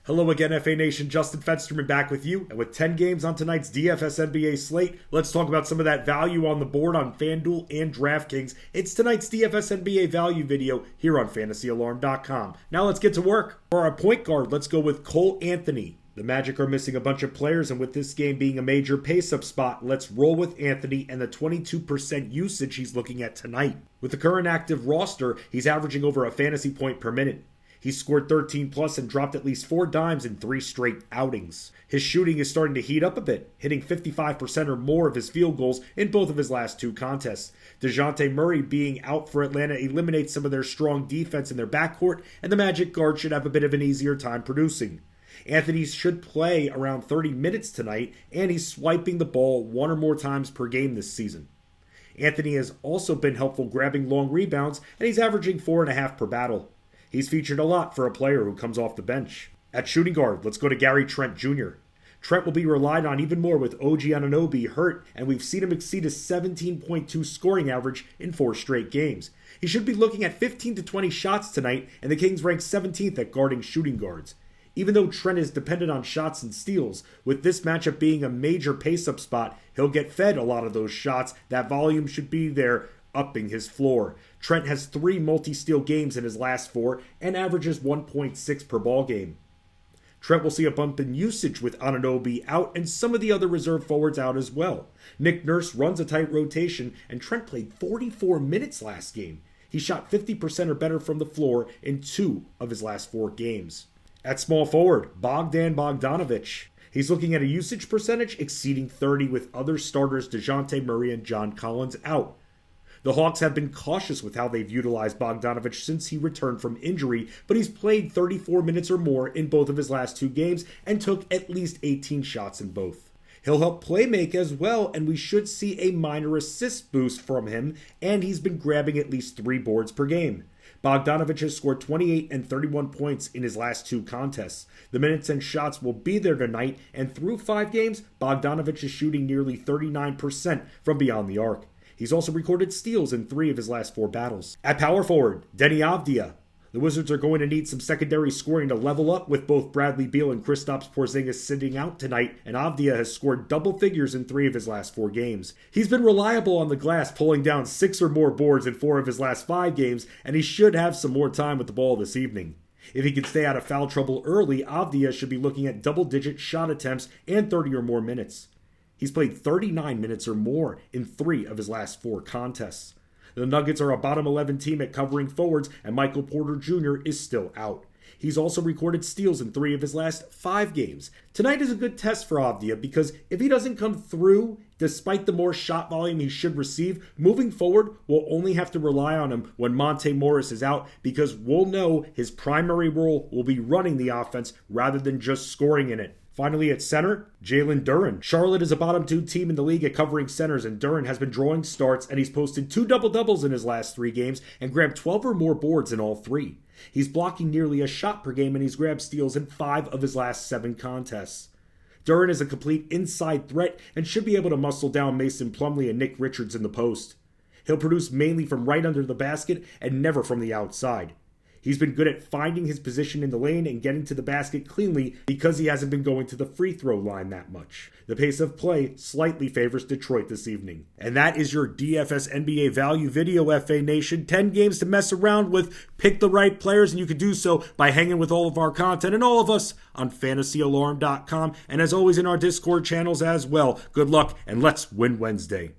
Hello again, FA Nation. Justin Fensterman back with you. And with 10 games on tonight's DFS NBA slate, let's talk about some of that value on the board on FanDuel and DraftKings. It's tonight's DFS NBA value video here on FantasyAlarm.com. Now let's get to work. For our point guard, let's go with Cole Anthony. The Magic are missing a bunch of players, and with this game being a major pace-up spot, let's roll with Anthony and the 22% usage he's looking at tonight. With the current active roster, he's averaging over a fantasy point per minute. He's scored 13 plus and dropped at least 4 dimes in 3 straight outings. His shooting is starting to heat up a bit, hitting 55% or more of his field goals in both of his last 2 contests. DeJounte Murray being out for Atlanta eliminates some of their strong defense in their backcourt, and the Magic guard should have a bit of an easier time producing. Anthony should play around 30 minutes tonight, and he's swiping the ball 1 or more times per game this season. Anthony has also been helpful grabbing long rebounds, and he's averaging 4.5 per battle. He's featured a lot for a player who comes off the bench. At shooting guard, let's go to Trent Jr. Trent will be relied on even more with OG Anunoby hurt, and we've seen him exceed a 17.2 scoring average in 4 straight games. He should be looking at 15 to 20 shots tonight, and the Kings rank 17th at guarding shooting guards. Even though Trent is dependent on shots and steals, with this matchup being a major pace-up spot, he'll get fed a lot of those shots. That volume should be there, upping his floor. Trent has 3 multi-steal games in his last 4 and averages 1.6 per ball game. Trent will see a bump in usage with Anunoby out and some of the other reserve forwards out as well. Nick Nurse runs a tight rotation, and Trent played 44 minutes last game. He shot 50% or better from the floor in 2 of his last 4 games. At small forward, Bogdan Bogdanovic. He's looking at a usage percentage exceeding 30 with other starters DeJounte Murray and John Collins out. The Hawks have been cautious with how they've utilized Bogdanovic since he returned from injury, but he's played 34 minutes or more in both of his last 2 games and took at least 18 shots in both. He'll help play make as well, and we should see a minor assist boost from him, and he's been grabbing at least 3 boards per game. Bogdanovic has scored 28 and 31 points in his last 2 contests. The minutes and shots will be there tonight, and through 5 games, Bogdanovic is shooting nearly 39% from beyond the arc. He's also recorded steals in 3 of his last 4 battles. At power forward, Deni Avdija. The Wizards are going to need some secondary scoring to level up with both Bradley Beal and Kristaps Porzingis sitting out tonight, and Avdija has scored double figures in 3 of his last 4 games. He's been reliable on the glass, pulling down 6 or more boards in 4 of his last 5 games, and he should have some more time with the ball this evening. If he can stay out of foul trouble early, Avdija should be looking at double-digit shot attempts and 30 or more minutes. He's played 39 minutes or more in 3 of his last 4 contests. The Nuggets are a bottom 11 team at covering forwards, and Michael Porter Jr. is still out. He's also recorded steals in 3 of his last 5 games. Tonight is a good test for Avdija because if he doesn't come through, despite the more shot volume he should receive, moving forward, we'll only have to rely on him when Monte Morris is out because we'll know his primary role will be running the offense rather than just scoring in it. Finally, at center, Jalen Duren. Charlotte is a bottom 2 team in the league at covering centers, and Duren has been drawing starts, and he's posted 2 double-doubles in his last 3 games and grabbed 12 or more boards in all 3. He's blocking nearly a shot per game, and he's grabbed steals in 5 of his last 7 contests. Duren is a complete inside threat and should be able to muscle down Mason Plumlee and Nick Richards in the post. He'll produce mainly from right under the basket and never from the outside. He's been good at finding his position in the lane and getting to the basket cleanly because he hasn't been going to the free throw line that much. The pace of play slightly favors Detroit this evening. And that is your DFS NBA value video, FA Nation. 10 games to mess around with. Pick the right players, and you can do so by hanging with all of our content and all of us on FantasyAlarm.com. And as always in our Discord channels as well. Good luck, and let's win Wednesday.